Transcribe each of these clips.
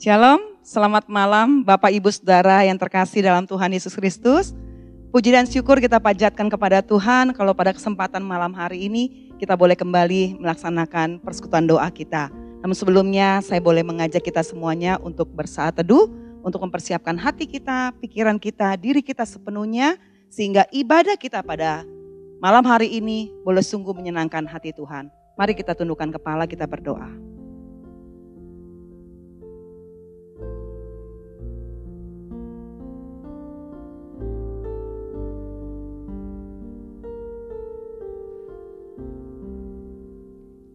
Shalom, selamat malam Bapak Ibu Saudara yang terkasih dalam Tuhan Yesus Kristus. Puji dan syukur kita panjatkan kepada Tuhan kalau pada kesempatan malam hari ini kita boleh kembali melaksanakan persekutuan doa kita. Namun sebelumnya saya boleh mengajak kita semuanya untuk bersaat teduh, untuk mempersiapkan hati kita, pikiran kita, diri kita sepenuhnya, sehingga ibadah kita pada malam hari ini boleh sungguh menyenangkan hati Tuhan. Mari kita tundukkan kepala, kita berdoa.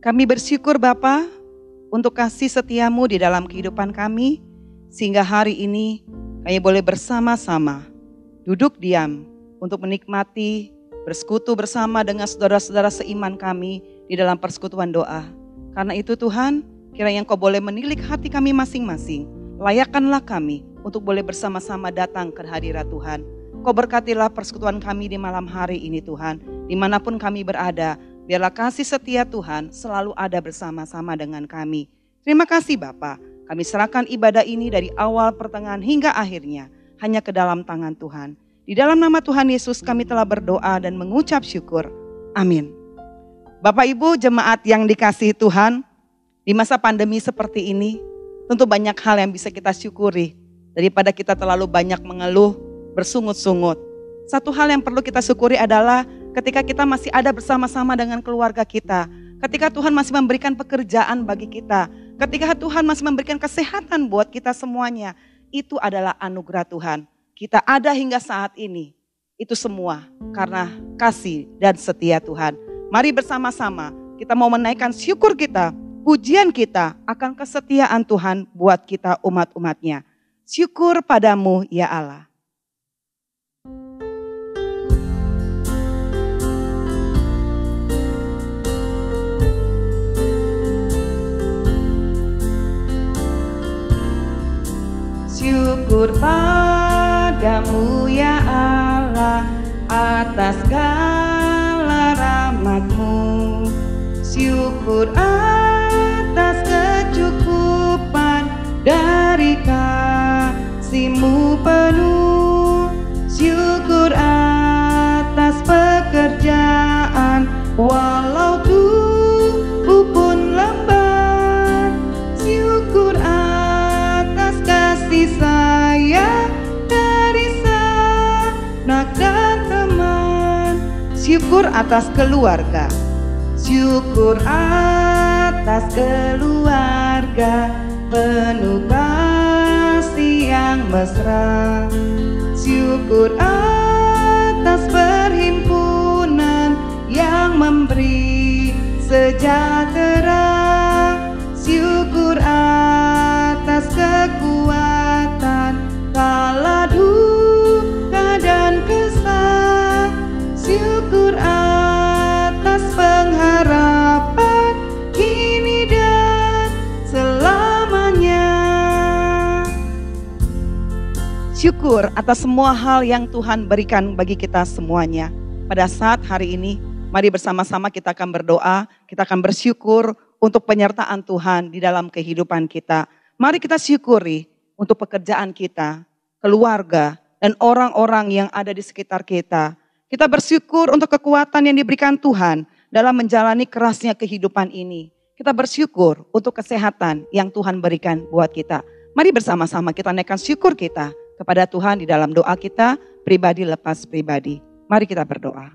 Kami bersyukur Bapa untuk kasih setiamu di dalam kehidupan kami, sehingga hari ini kami boleh bersama-sama duduk diam untuk menikmati, bersekutu bersama dengan saudara-saudara seiman kami di dalam persekutuan doa. Karena itu Tuhan, kiranya Engkau boleh menilik hati kami masing-masing. Layakkanlah kami untuk boleh bersama-sama datang ke hadirat Tuhan. Kau berkatilah persekutuan kami di malam hari ini Tuhan, dimanapun kami berada. Biarlah kasih setia Tuhan selalu ada bersama-sama dengan kami. Terima kasih Bapa, kami serahkan ibadah ini dari awal, pertengahan hingga akhirnya hanya ke dalam tangan Tuhan. Di dalam nama Tuhan Yesus kami telah berdoa dan mengucap syukur. Amin. Bapak Ibu jemaat yang dikasihi Tuhan, di masa pandemi seperti ini, tentu banyak hal yang bisa kita syukuri. Daripada kita terlalu banyak mengeluh, bersungut-sungut. Satu hal yang perlu kita syukuri adalah ketika kita masih ada bersama-sama dengan keluarga kita. Ketika Tuhan masih memberikan pekerjaan bagi kita. Ketika Tuhan masih memberikan kesehatan buat kita semuanya. Itu adalah anugerah Tuhan. Kita ada hingga saat ini. Itu semua karena kasih dan setia Tuhan. Mari bersama-sama kita mau menaikkan syukur kita, pujian kita akan kesetiaan Tuhan buat kita umat-umatnya. Syukur padamu ya Allah. Syukur padamu ya Allah atas segala rahmat-Mu. Syukur atas kecukupan dari kasih-Mu penuh. Syukur atas pekerjaan walau tubuh pun lemah. Syukur atas kasih sayang dari sanak dan teman. Syukur atas keluarga. Syukur atas keluarga penuh kasih yang mesra. Syukur atas perhimpunan yang memberi sejahtera. Syukur atas kekuatan kala duka dan kesal. Syukur atas pengharapan kini dan selamanya. Syukur atas semua hal yang Tuhan berikan bagi kita semuanya. Pada saat hari ini, mari bersama-sama kita akan berdoa, kita akan bersyukur untuk penyertaan Tuhan di dalam kehidupan kita. Mari kita syukuri untuk pekerjaan kita, keluarga, dan orang-orang yang ada di sekitar kita. Kita bersyukur untuk kekuatan yang diberikan Tuhan dalam menjalani kerasnya kehidupan ini. Kita bersyukur untuk kesehatan yang Tuhan berikan buat kita. Mari bersama-sama kita naikkan syukur kita kepada Tuhan di dalam doa kita, pribadi lepas pribadi. Mari kita berdoa.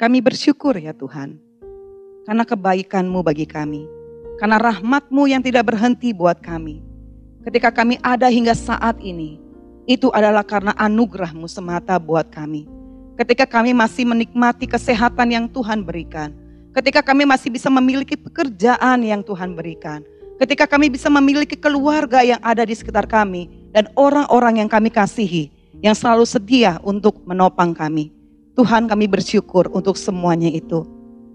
Kami bersyukur ya Tuhan, karena kebaikan-Mu bagi kami. Karena rahmat-Mu yang tidak berhenti buat kami. Ketika kami ada hingga saat ini, itu adalah karena anugerah-Mu semata buat kami. Ketika kami masih menikmati kesehatan yang Tuhan berikan. Ketika kami masih bisa memiliki pekerjaan yang Tuhan berikan. Ketika kami bisa memiliki keluarga yang ada di sekitar kami. Dan orang-orang yang kami kasihi, yang selalu sedia untuk menopang kami. Tuhan, kami bersyukur untuk semuanya itu.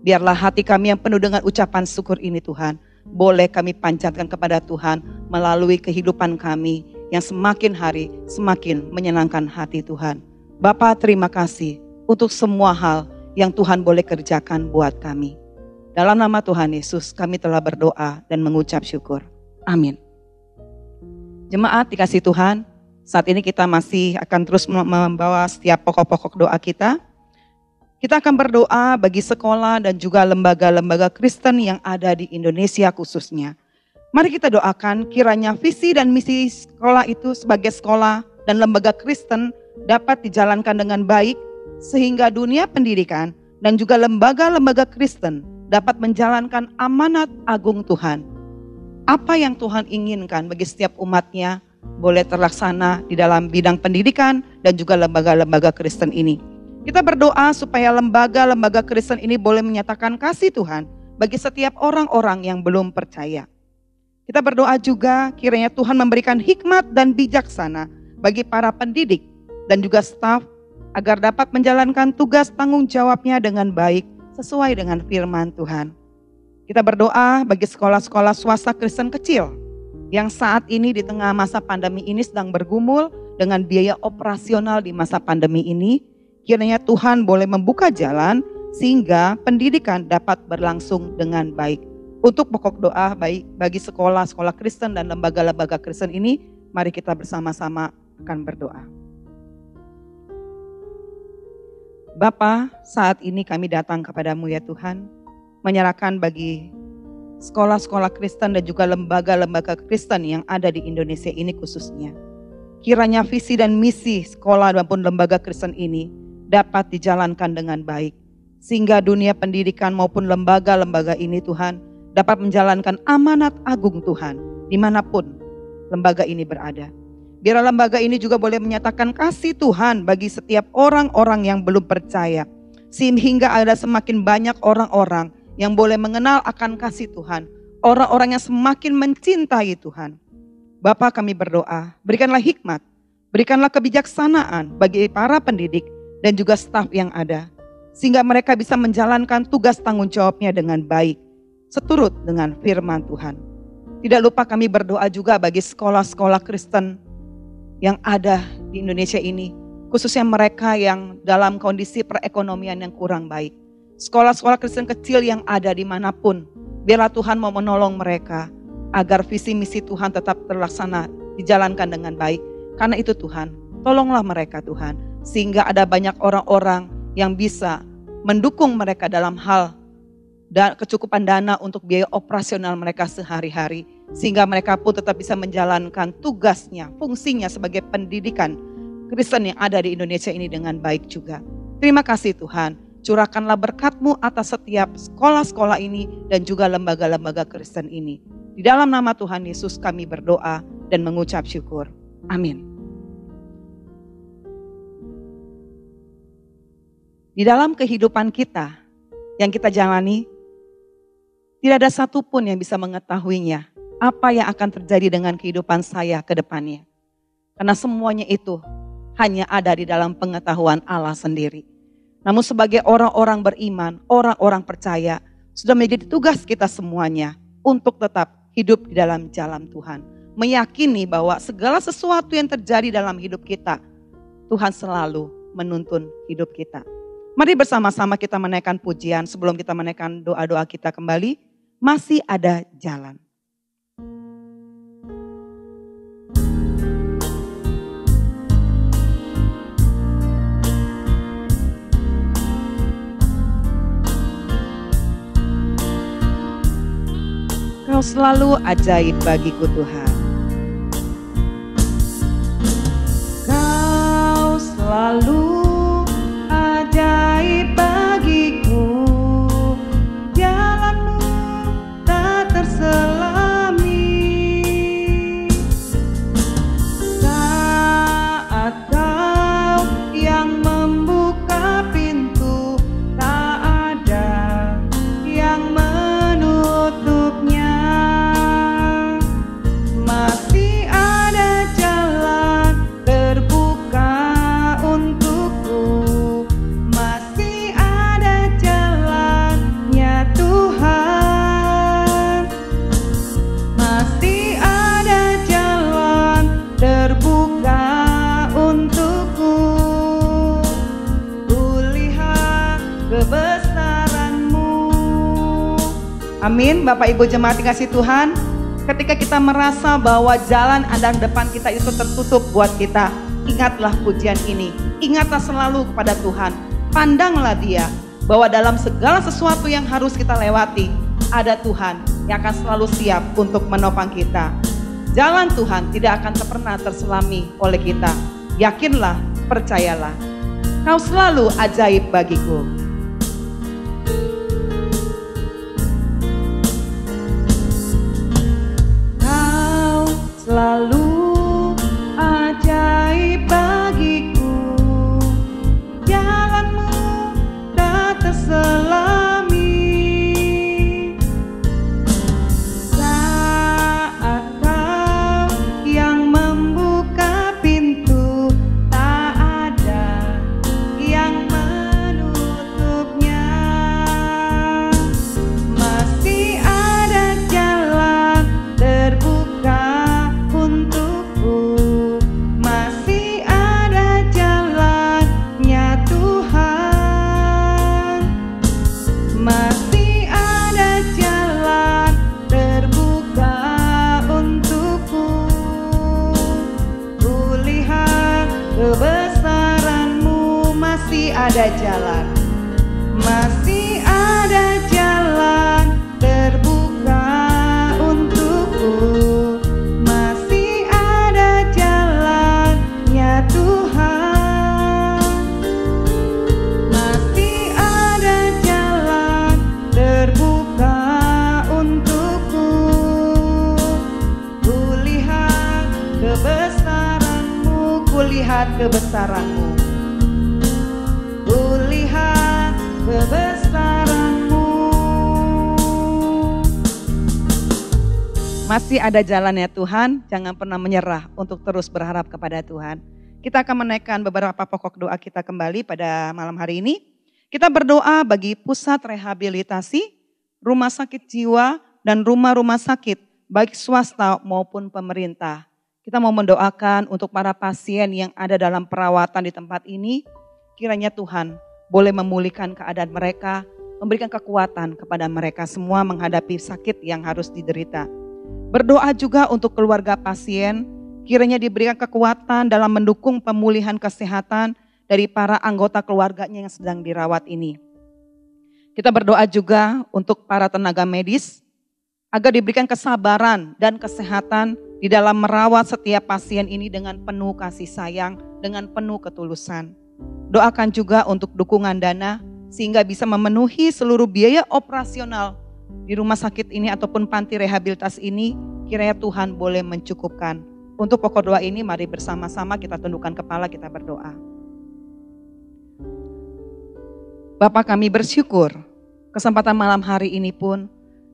Biarlah hati kami yang penuh dengan ucapan syukur ini Tuhan, boleh kami panjatkan kepada Tuhan melalui kehidupan kami yang semakin hari semakin menyenangkan hati Tuhan. Bapa, terima kasih untuk semua hal yang Tuhan boleh kerjakan buat kami. Dalam nama Tuhan Yesus kami telah berdoa dan mengucap syukur. Amin. Jemaat dikasih Tuhan, saat ini kita masih akan terus membawa setiap pokok-pokok doa kita. Kita akan berdoa bagi sekolah dan juga lembaga-lembaga Kristen yang ada di Indonesia khususnya. Mari kita doakan kiranya visi dan misi sekolah itu sebagai sekolah dan lembaga Kristen dapat dijalankan dengan baik sehingga dunia pendidikan dan juga lembaga-lembaga Kristen dapat menjalankan amanat agung Tuhan. Apa yang Tuhan inginkan bagi setiap umatnya boleh terlaksana di dalam bidang pendidikan dan juga lembaga-lembaga Kristen ini. Kita berdoa supaya lembaga-lembaga Kristen ini boleh menyatakan kasih Tuhan bagi setiap orang-orang yang belum percaya. Kita berdoa juga kiranya Tuhan memberikan hikmat dan bijaksana bagi para pendidik dan juga staf agar dapat menjalankan tugas tanggung jawabnya dengan baik sesuai dengan firman Tuhan. Kita berdoa bagi sekolah-sekolah swasta Kristen kecil yang saat ini di tengah masa pandemi ini sedang bergumul dengan biaya operasional di masa pandemi ini. Kiranya Tuhan boleh membuka jalan sehingga pendidikan dapat berlangsung dengan baik. Untuk pokok doa baik bagi sekolah-sekolah Kristen dan lembaga-lembaga Kristen ini, mari kita bersama-sama akan berdoa. Bapa, saat ini kami datang kepadamu ya Tuhan, menyerahkan bagi sekolah-sekolah Kristen dan juga lembaga-lembaga Kristen yang ada di Indonesia ini khususnya. Kiranya visi dan misi sekolah maupun lembaga Kristen ini dapat dijalankan dengan baik. Sehingga dunia pendidikan maupun lembaga-lembaga ini Tuhan dapat menjalankan amanat agung Tuhan dimanapun lembaga ini berada. Biar lembaga ini juga boleh menyatakan kasih Tuhan bagi setiap orang-orang yang belum percaya. Sehingga ada semakin banyak orang-orang yang boleh mengenal akan kasih Tuhan. Orang-orang yang semakin mencintai Tuhan. Bapa kami berdoa, berikanlah hikmat, berikanlah kebijaksanaan bagi para pendidik dan juga staf yang ada. Sehingga mereka bisa menjalankan tugas tanggung jawabnya dengan baik. Seturut dengan firman Tuhan. Tidak lupa kami berdoa juga bagi sekolah-sekolah Kristen yang ada di Indonesia ini, khususnya mereka yang dalam kondisi perekonomian yang kurang baik. Sekolah-sekolah Kristen kecil yang ada dimanapun, biarlah Tuhan mau menolong mereka, agar visi misi Tuhan tetap terlaksana, dijalankan dengan baik. Karena itu Tuhan, tolonglah mereka Tuhan, sehingga ada banyak orang-orang yang bisa mendukung mereka dalam hal dan kecukupan dana untuk biaya operasional mereka sehari-hari. Sehingga mereka pun tetap bisa menjalankan tugasnya, fungsinya sebagai pendidikan Kristen yang ada di Indonesia ini dengan baik juga. Terima kasih Tuhan, curahkanlah berkat-Mu atas setiap sekolah-sekolah ini dan juga lembaga-lembaga Kristen ini. Di dalam nama Tuhan Yesus kami berdoa dan mengucap syukur. Amin. Di dalam kehidupan kita yang kita jalani, tidak ada satupun yang bisa mengetahuinya apa yang akan terjadi dengan kehidupan saya ke depannya. Karena semuanya itu hanya ada di dalam pengetahuan Allah sendiri. Namun sebagai orang-orang beriman, orang-orang percaya, sudah menjadi tugas kita semuanya untuk tetap hidup di dalam jalan Tuhan. Meyakini bahwa segala sesuatu yang terjadi dalam hidup kita, Tuhan selalu menuntun hidup kita. Mari bersama-sama kita menaikkan pujian sebelum kita menaikkan doa-doa kita kembali. Masih ada jalan. Kau selalu ajaib bagiku Tuhan. Kau selalu ajaib bagiku. Jalanmu tak terselami. Saat kau yang membuka pintu, tak ada yang menutupnya. penting Bapak Ibu jemaat dikasih Tuhan, ketika kita merasa bahwa jalan andang depan kita itu tertutup buat kita, ingatlah pujian ini. Ingatlah selalu kepada Tuhan. Pandanglah Dia, bahwa dalam segala sesuatu yang harus kita lewati, ada Tuhan yang akan selalu siap untuk menopang kita. Jalan Tuhan tidak akan pernah terselami oleh kita. Yakinlah, percayalah. Kau selalu ajaib bagiku. Kau selalu ajaib bagiku. Jalanmu tak terselami. Saat kau yang membuka pintu, tak ada yang menutupnya. Masih ada jalan terbuka untukku. Masih ada jalannya Tuhan. Masih ada jalan terbuka untukku. Kulihat kebesaran-Mu, masih ada jalan. Masih ada jalan terbuka untukku. Masih ada jalannya Tuhan. Masih ada jalan terbuka untukku. Kulihat kebesaran-Mu, kulihat kebesaran-Mu. Kulihat kebesaran-Mu. Masih ada jalannya Tuhan, jangan pernah menyerah untuk terus berharap kepada Tuhan. Kita akan menaikkan beberapa pokok doa kita kembali pada malam hari ini. Kita berdoa bagi pusat rehabilitasi, rumah sakit jiwa, dan rumah-rumah sakit, baik swasta maupun pemerintah. Kita mau mendoakan untuk para pasien yang ada dalam perawatan di tempat ini, kiranya Tuhan boleh memulihkan keadaan mereka, memberikan kekuatan kepada mereka semua menghadapi sakit yang harus diderita. Berdoa juga untuk keluarga pasien, kiranya diberikan kekuatan dalam mendukung pemulihan kesehatan dari para anggota keluarganya yang sedang dirawat ini. Kita berdoa juga untuk para tenaga medis, agar diberikan kesabaran dan kesehatan di dalam merawat setiap pasien ini dengan penuh kasih sayang, dengan penuh ketulusan. Doakan juga untuk dukungan dana, sehingga bisa memenuhi seluruh biaya operasional di rumah sakit ini ataupun panti rehabilitas ini, kiranya Tuhan boleh mencukupkan. Untuk pokok doa ini mari bersama-sama kita tundukkan kepala, kita berdoa. Bapa, kami bersyukur kesempatan malam hari ini pun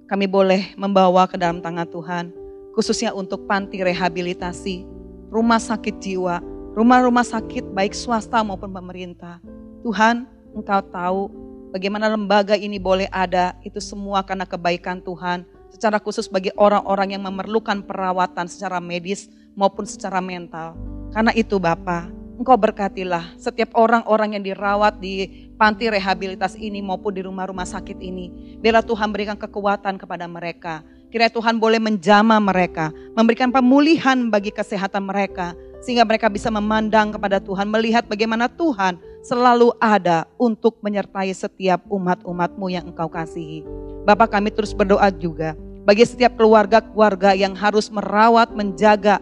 kami boleh membawa ke dalam tangan Tuhan, khususnya untuk panti rehabilitasi, rumah sakit jiwa, rumah-rumah sakit baik swasta maupun pemerintah. Tuhan, Engkau tahu bagaimana lembaga ini boleh ada, itu semua karena kebaikan Tuhan, secara khusus bagi orang-orang yang memerlukan perawatan secara medis maupun secara mental. Karena itu Bapa, Engkau berkatilah setiap orang-orang yang dirawat di panti rehabilitas ini maupun di rumah-rumah sakit ini. Biarlah Tuhan berikan kekuatan kepada mereka. Kiranya Tuhan boleh menjamah mereka, memberikan pemulihan bagi kesehatan mereka, sehingga mereka bisa memandang kepada Tuhan, melihat bagaimana Tuhan selalu ada untuk menyertai setiap umat-umat-Mu yang Engkau kasihi. Bapa, kami terus berdoa juga bagi setiap keluarga-keluarga yang harus merawat, menjaga,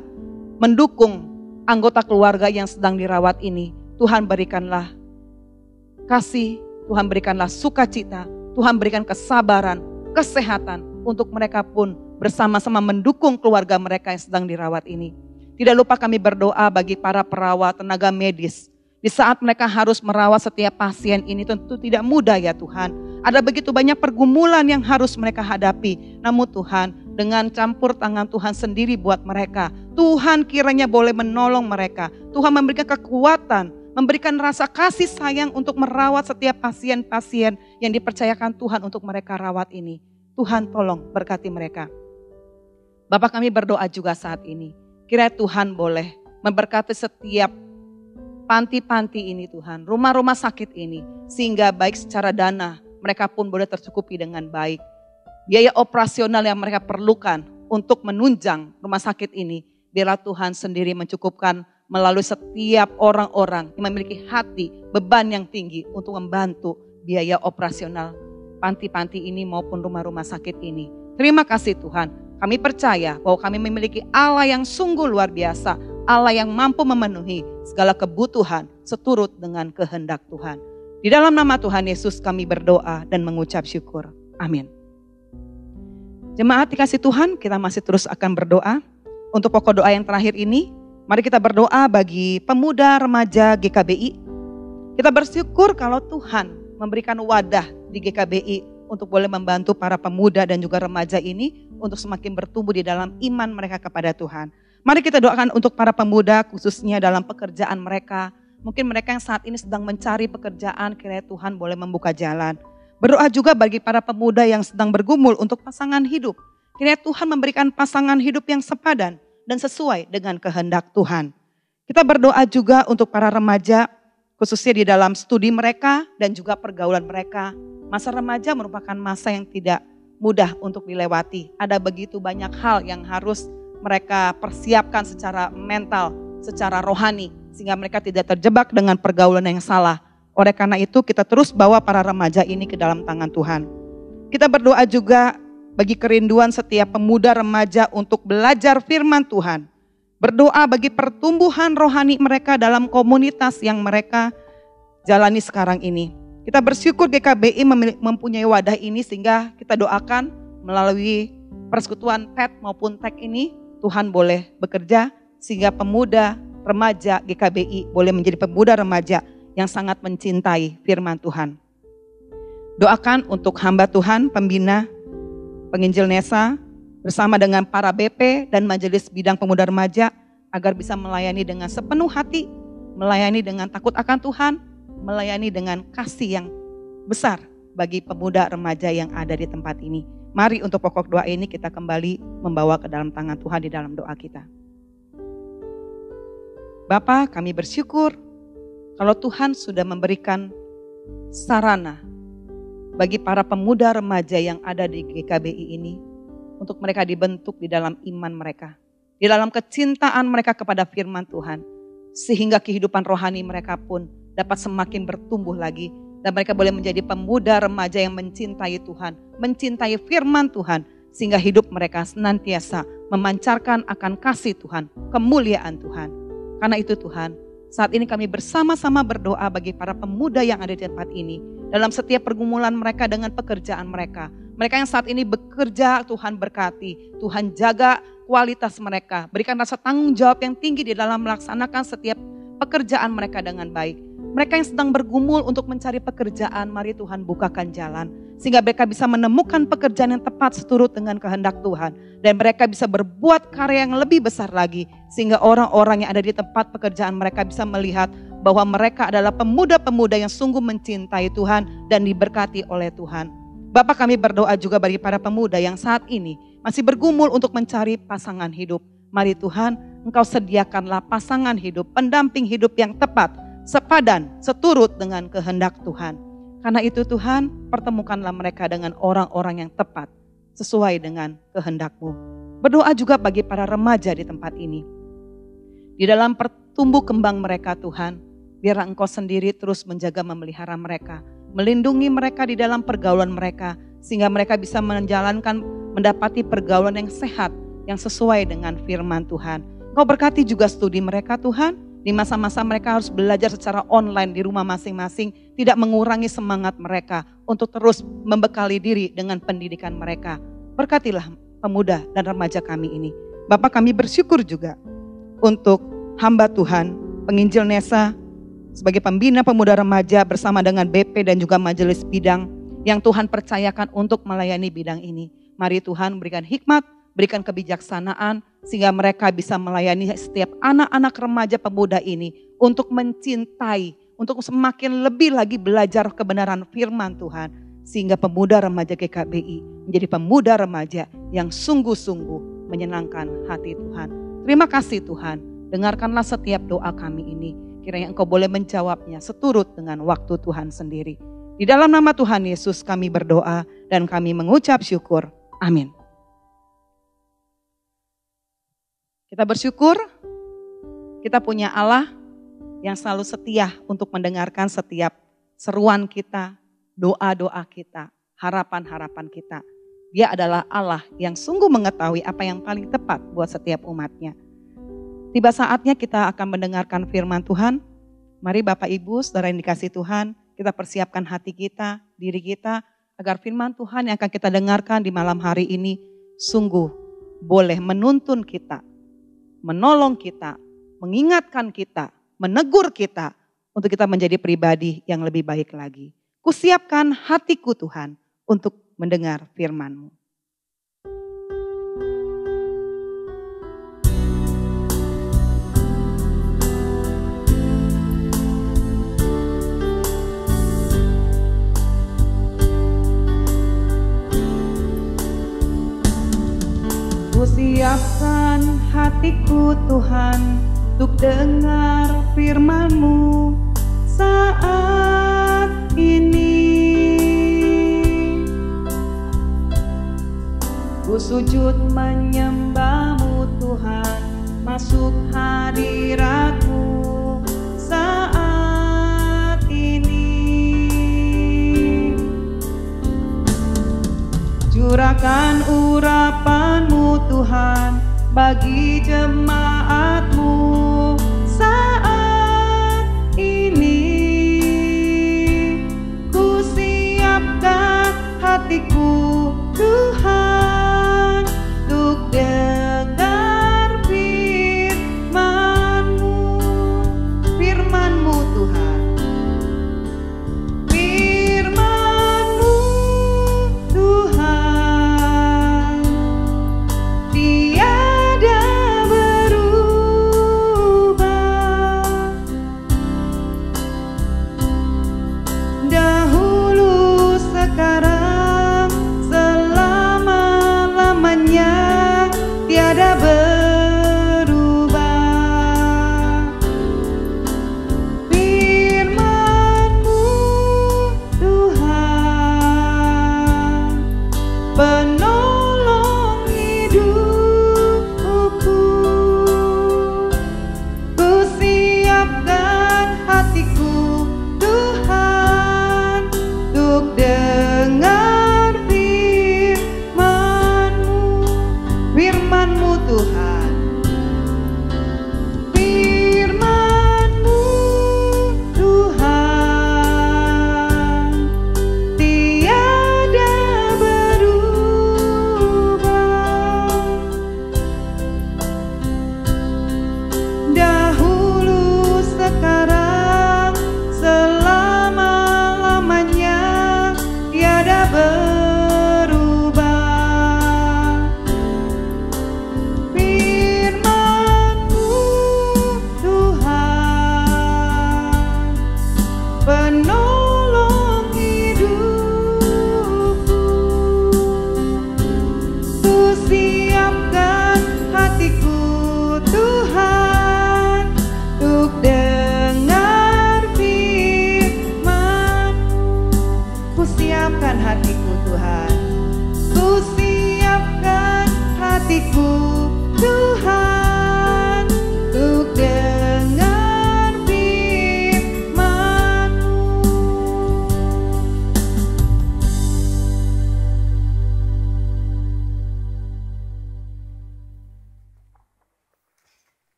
mendukung anggota keluarga yang sedang dirawat ini. Tuhan berikanlah kasih, Tuhan berikanlah sukacita, Tuhan berikan kesabaran, kesehatan untuk mereka pun bersama-sama mendukung keluarga mereka yang sedang dirawat ini. Tidak lupa kami berdoa bagi para perawat, tenaga medis. Di saat mereka harus merawat setiap pasien ini tentu tidak mudah ya Tuhan. Ada begitu banyak pergumulan yang harus mereka hadapi. Namun Tuhan, dengan campur tangan Tuhan sendiri buat mereka, Tuhan kiranya boleh menolong mereka. Tuhan memberikan kekuatan, memberikan rasa kasih sayang untuk merawat setiap pasien-pasien yang dipercayakan Tuhan untuk mereka rawat ini. Tuhan tolong berkati mereka. Bapak, kami berdoa juga saat ini, kiranya Tuhan boleh memberkati setiap panti-panti ini Tuhan, rumah-rumah sakit ini, sehingga baik secara dana mereka pun boleh tercukupi dengan baik. biaya operasional yang mereka perlukan untuk menunjang rumah sakit ini, biarlah Tuhan sendiri mencukupkan melalui setiap orang-orang yang memiliki hati, beban yang tinggi untuk membantu biaya operasional panti-panti ini maupun rumah-rumah sakit ini. Terima kasih Tuhan, kami percaya bahwa kami memiliki Allah yang sungguh luar biasa, Allah yang mampu memenuhi segala kebutuhan seturut dengan kehendak Tuhan. Di dalam nama Tuhan Yesus kami berdoa dan mengucap syukur. Amin. Jemaat dikasih Tuhan, kita masih terus akan berdoa. Untuk pokok doa yang terakhir ini, mari kita berdoa bagi pemuda remaja GKBI. Kita bersyukur kalau Tuhan memberikan wadah di GKBI untuk boleh membantu para pemuda dan juga remaja ini untuk semakin bertumbuh di dalam iman mereka kepada Tuhan. Mari kita doakan untuk para pemuda khususnya dalam pekerjaan mereka. Mungkin mereka yang saat ini sedang mencari pekerjaan, kiranya Tuhan boleh membuka jalan. Berdoa juga bagi para pemuda yang sedang bergumul untuk pasangan hidup. Kiranya Tuhan memberikan pasangan hidup yang sepadan dan sesuai dengan kehendak Tuhan. Kita berdoa juga untuk para remaja, khususnya di dalam studi mereka dan juga pergaulan mereka. Masa remaja merupakan masa yang tidak mudah untuk dilewati. Ada begitu banyak hal yang harus mereka persiapkan secara mental, secara rohani, sehingga mereka tidak terjebak dengan pergaulan yang salah. Oleh karena itu kita terus bawa para remaja ini ke dalam tangan Tuhan. Kita berdoa juga bagi kerinduan setiap pemuda remaja untuk belajar firman Tuhan. Berdoa bagi pertumbuhan rohani mereka dalam komunitas yang mereka jalani sekarang ini. Kita bersyukur GKBI mempunyai wadah ini sehingga kita doakan melalui persekutuan PET maupun TEK ini Tuhan boleh bekerja sehingga pemuda remaja GKBI boleh menjadi pemuda remaja yang sangat mencintai firman Tuhan. Doakan untuk hamba Tuhan, pembina, penginjil Nesa bersama dengan para BP dan majelis bidang pemuda remaja agar bisa melayani dengan sepenuh hati, melayani dengan takut akan Tuhan, melayani dengan kasih yang besar bagi pemuda remaja yang ada di tempat ini. Mari untuk pokok doa ini kita kembali membawa ke dalam tangan Tuhan di dalam doa kita. Bapa, kami bersyukur kalau Tuhan sudah memberikan sarana bagi para pemuda remaja yang ada di GKBI ini untuk mereka dibentuk di dalam iman mereka, di dalam kecintaan mereka kepada firman Tuhan, sehingga kehidupan rohani mereka pun dapat semakin bertumbuh lagi dan mereka boleh menjadi pemuda remaja yang mencintai Tuhan, mencintai firman Tuhan, sehingga hidup mereka senantiasa memancarkan akan kasih Tuhan, kemuliaan Tuhan. Karena itu Tuhan, saat ini kami bersama-sama berdoa bagi para pemuda yang ada di tempat ini, dalam setiap pergumulan mereka dengan pekerjaan mereka. Mereka yang saat ini bekerja, Tuhan berkati, Tuhan jaga kualitas mereka, berikan rasa tanggung jawab yang tinggi di dalam melaksanakan setiap pekerjaan mereka dengan baik. Mereka yang sedang bergumul untuk mencari pekerjaan, mari Tuhan bukakan jalan. Sehingga mereka bisa menemukan pekerjaan yang tepat seturut dengan kehendak Tuhan. Dan mereka bisa berbuat karya yang lebih besar lagi. Sehingga orang-orang yang ada di tempat pekerjaan mereka bisa melihat bahwa mereka adalah pemuda-pemuda yang sungguh mencintai Tuhan dan diberkati oleh Tuhan. Bapa, kami berdoa juga bagi para pemuda yang saat ini masih bergumul untuk mencari pasangan hidup. Mari Tuhan, Engkau sediakanlah pasangan hidup, pendamping hidup yang tepat, sepadan, seturut dengan kehendak Tuhan. Karena itu Tuhan, pertemukanlah mereka dengan orang-orang yang tepat, sesuai dengan kehendak-Mu. Berdoa juga bagi para remaja di tempat ini. Di dalam pertumbuh kembang mereka Tuhan, biarlah Engkau sendiri terus menjaga memelihara mereka, melindungi mereka di dalam pergaulan mereka, sehingga mereka bisa mendapati pergaulan yang sehat, yang sesuai dengan firman Tuhan. Engkau berkati juga studi mereka Tuhan. Di masa-masa mereka harus belajar secara online di rumah masing-masing, tidak mengurangi semangat mereka untuk terus membekali diri dengan pendidikan mereka. Berkatilah pemuda dan remaja kami ini. Bapak, kami bersyukur juga untuk hamba Tuhan, penginjil Nesa, sebagai pembina pemuda remaja bersama dengan BP dan juga majelis bidang yang Tuhan percayakan untuk melayani bidang ini. Mari Tuhan berikan hikmat, berikan kebijaksanaan, sehingga mereka bisa melayani setiap anak-anak remaja pemuda ini untuk mencintai, untuk semakin lebih lagi belajar kebenaran firman Tuhan. Sehingga pemuda remaja GKBI menjadi pemuda remaja yang sungguh-sungguh menyenangkan hati Tuhan. Terima kasih Tuhan, dengarkanlah setiap doa kami ini. Kiranya Engkau boleh menjawabnya seturut dengan waktu Tuhan sendiri. Di dalam nama Tuhan Yesus kami berdoa dan kami mengucap syukur. Amin. Kita bersyukur kita punya Allah yang selalu setia untuk mendengarkan setiap seruan kita, doa-doa kita, harapan-harapan kita. Dia adalah Allah yang sungguh mengetahui apa yang paling tepat buat setiap umatnya. Tiba saatnya kita akan mendengarkan firman Tuhan. Mari Bapak Ibu, saudara yang dikasih Tuhan, kita persiapkan hati kita, diri kita, agar firman Tuhan yang akan kita dengarkan di malam hari ini sungguh boleh menuntun kita, menolong kita, mengingatkan kita, menegur kita untuk kita menjadi pribadi yang lebih baik lagi. Kusiapkan hatiku Tuhan untuk mendengar firman-Mu. Kusiapkan hatiku Tuhan untuk dengar firman-Mu saat ini. Ku sujud menyembah-Mu Tuhan, masuk hadirat-Mu saat ini. Curahkan urapan-Mu Tuhan bagi jemaat-Mu saat ini. Ku siapkan hatiku Tuhan untuk dengar firman-Mu, firman-Mu Tuhan. Firman-Mu Tuhan tiada berubah. Dahulu, sekarang, selama-lamanya tiada berubah. Firman-Mu Tuhan, penolong hidupku. Ku siapkan hatiku Tuhan untuk dengar firman-Mu, firman-Mu Tuhan. Firman-Mu Tuhan tiada berubah. Dahulu, sekarang, selama-lamanya tiada berubah. Firman-Mu Tuhan, penolong hidupku. Ku siapkan hatiku Tuhan untuk dengar firman-Mu. Ku siapkan hatiku Tuhan, ku siapkan hatiku Tuhan untuk dengar firman-Mu.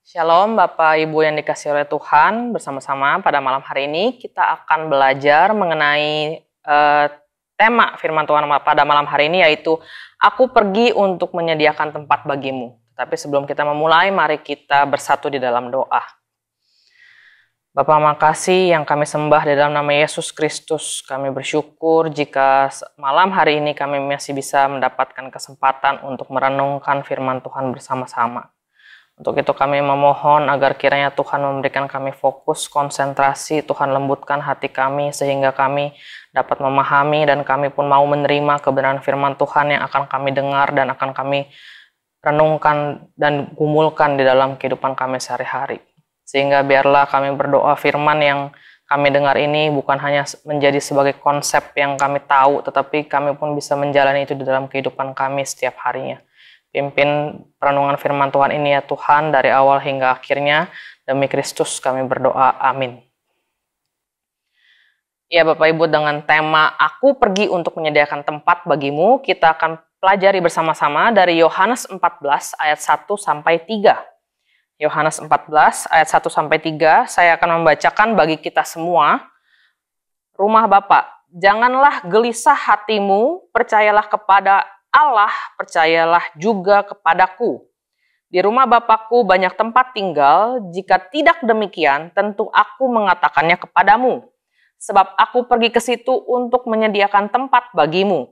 Shalom Bapak Ibu yang dikasihi oleh Tuhan, bersama-sama pada malam hari ini kita akan belajar mengenai tema firman Tuhan pada malam hari ini, yaitu Aku pergi untuk menyediakan tempat bagimu. Tapi sebelum kita memulai, mari kita bersatu di dalam doa. Bapa, makasih yang kami sembah di dalam nama Yesus Kristus. Kami bersyukur jika malam hari ini kami masih bisa mendapatkan kesempatan untuk merenungkan firman Tuhan bersama-sama. Untuk itu kami memohon agar kiranya Tuhan memberikan kami fokus, konsentrasi, Tuhan lembutkan hati kami sehingga kami dapat memahami dan kami pun mau menerima kebenaran firman Tuhan yang akan kami dengar dan akan kami renungkan dan gumulkan di dalam kehidupan kami sehari-hari. Sehingga biarlah kami berdoa firman yang kami dengar ini bukan hanya menjadi sebagai konsep yang kami tahu, tetapi kami pun bisa menjalani itu di dalam kehidupan kami setiap harinya. Pimpin perenungan firman Tuhan ini ya Tuhan, dari awal hingga akhirnya. Demi Kristus kami berdoa, amin. Ya Bapak Ibu, dengan tema Aku Pergi Untuk Menyediakan Tempat Bagimu, kita akan pelajari bersama-sama dari Yohanes 14 ayat 1 sampai 3. Yohanes 14 ayat 1 sampai 3, saya akan membacakan bagi kita semua. Rumah Bapa, janganlah gelisah hatimu, percayalah kepada Allah, percayalah juga kepadaku. Di rumah Bapakku banyak tempat tinggal, jika tidak demikian tentu aku mengatakannya kepadamu. Sebab aku pergi ke situ untuk menyediakan tempat bagimu.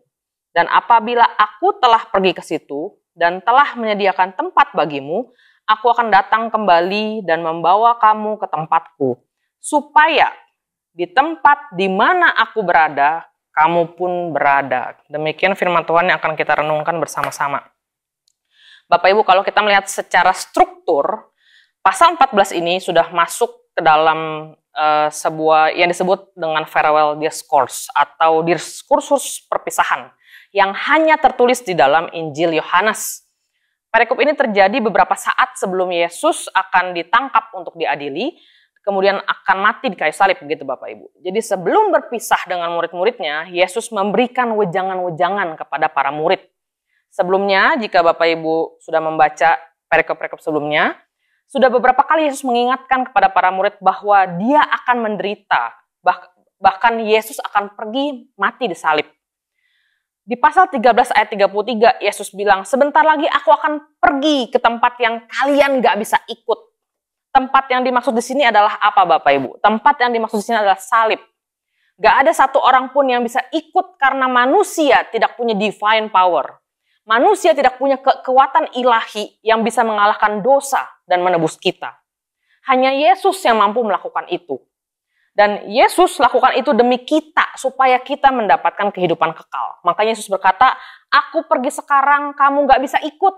Dan apabila aku telah pergi ke situ dan telah menyediakan tempat bagimu, aku akan datang kembali dan membawa kamu ke tempatku, supaya di tempat di mana aku berada, kamu pun berada. Demikian firman Tuhan yang akan kita renungkan bersama-sama. Bapak Ibu, kalau kita melihat secara struktur, pasal 14 ini sudah masuk ke dalam sebuah yang disebut dengan farewell discourse atau diskursus perpisahan yang hanya tertulis di dalam Injil Yohanes. Perikop ini terjadi beberapa saat sebelum Yesus akan ditangkap untuk diadili, kemudian akan mati di kayu salib, begitu Bapak Ibu. Jadi sebelum berpisah dengan murid-muridnya, Yesus memberikan wejangan-wejangan kepada para murid. Sebelumnya, jika Bapak Ibu sudah membaca perikop-perikop sebelumnya, sudah beberapa kali Yesus mengingatkan kepada para murid bahwa dia akan menderita, bahkan Yesus akan pergi mati di salib. Di pasal 13 ayat 33, Yesus bilang, sebentar lagi aku akan pergi ke tempat yang kalian gak bisa ikut. Tempat yang dimaksud di sini adalah apa Bapak Ibu? Tempat yang dimaksud di sini adalah salib. Gak ada satu orang pun yang bisa ikut karena manusia tidak punya divine power. Manusia tidak punya kekuatan ilahi yang bisa mengalahkan dosa dan menebus kita. Hanya Yesus yang mampu melakukan itu. Dan Yesus lakukan itu demi kita, supaya kita mendapatkan kehidupan kekal. Makanya Yesus berkata, aku pergi sekarang, kamu gak bisa ikut.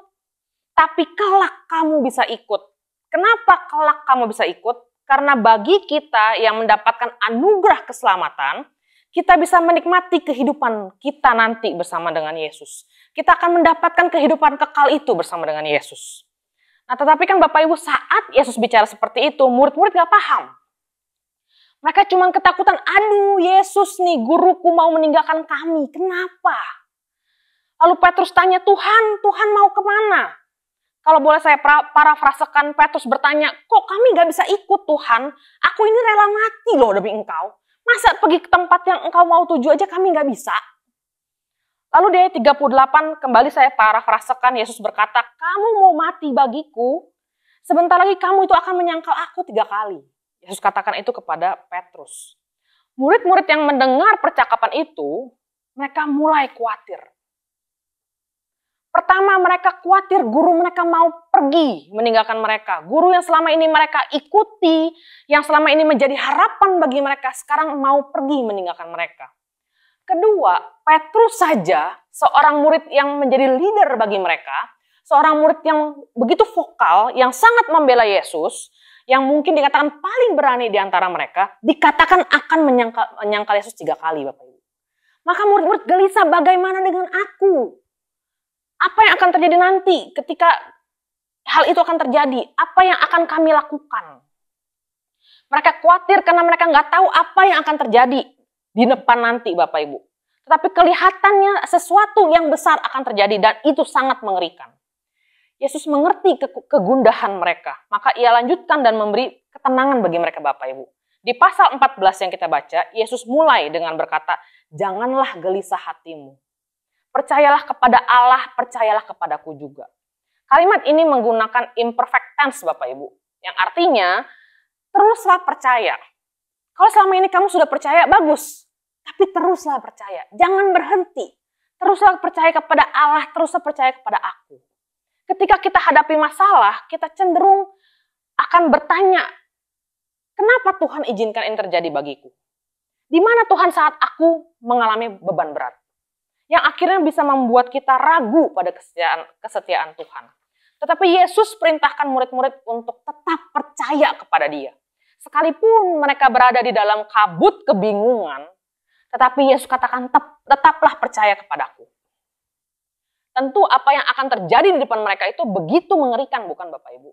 Tapi kelak kamu bisa ikut. Kenapa kelak kamu bisa ikut? Karena bagi kita yang mendapatkan anugerah keselamatan, kita bisa menikmati kehidupan kita nanti bersama dengan Yesus. Kita akan mendapatkan kehidupan kekal itu bersama dengan Yesus. Nah, tetapi kan Bapak Ibu, saat Yesus bicara seperti itu, murid-murid gak paham. Mereka cuma ketakutan, aduh Yesus nih, guruku mau meninggalkan kami, kenapa? Lalu Petrus tanya, Tuhan mau kemana? Kalau boleh saya parafrasekan, Petrus bertanya, kok kami gak bisa ikut Tuhan? Aku ini rela mati loh demi engkau. Masa pergi ke tempat yang engkau mau tuju aja kami gak bisa? Lalu di ayat 38, kembali saya parafrasekan, Yesus berkata, kamu mau mati bagiku? Sebentar lagi kamu itu akan menyangkal aku 3 kali. Yesus katakan itu kepada Petrus. Murid-murid yang mendengar percakapan itu, mereka mulai khawatir. Pertama, mereka khawatir guru mereka mau pergi meninggalkan mereka. Guru yang selama ini mereka ikuti, yang selama ini menjadi harapan bagi mereka, sekarang mau pergi meninggalkan mereka. Kedua, Petrus saja, seorang murid yang menjadi leader bagi mereka, seorang murid yang begitu vokal, yang sangat membela Yesus, yang mungkin dikatakan paling berani di antara mereka, dikatakan akan menyangkal Yesus 3 kali, Bapak Ibu. Maka murid-murid gelisah, bagaimana dengan aku? Apa yang akan terjadi nanti ketika hal itu akan terjadi? Apa yang akan kami lakukan? Mereka khawatir karena mereka nggak tahu apa yang akan terjadi di depan nanti, Bapak Ibu. Tetapi kelihatannya sesuatu yang besar akan terjadi dan itu sangat mengerikan. Yesus mengerti kegundahan mereka, maka ia lanjutkan dan memberi ketenangan bagi mereka Bapak Ibu. Di pasal 14 yang kita baca, Yesus mulai dengan berkata, janganlah gelisah hatimu. Percayalah kepada Allah, percayalah kepadaku juga. Kalimat ini menggunakan imperfect tense Bapak Ibu, yang artinya teruslah percaya. Kalau selama ini kamu sudah percaya, bagus. Tapi teruslah percaya, jangan berhenti. Teruslah percaya kepada Allah, teruslah percaya kepada aku. Ketika kita hadapi masalah, kita cenderung akan bertanya, kenapa Tuhan izinkan ini terjadi bagiku? Di mana Tuhan saat aku mengalami beban berat? Yang akhirnya bisa membuat kita ragu pada kesetiaan Tuhan. Tetapi Yesus perintahkan murid-murid untuk tetap percaya kepada Dia. Sekalipun mereka berada di dalam kabut kebingungan, tetapi Yesus katakan tetaplah percaya kepadaku. Tentu apa yang akan terjadi di depan mereka itu begitu mengerikan, bukan Bapak Ibu?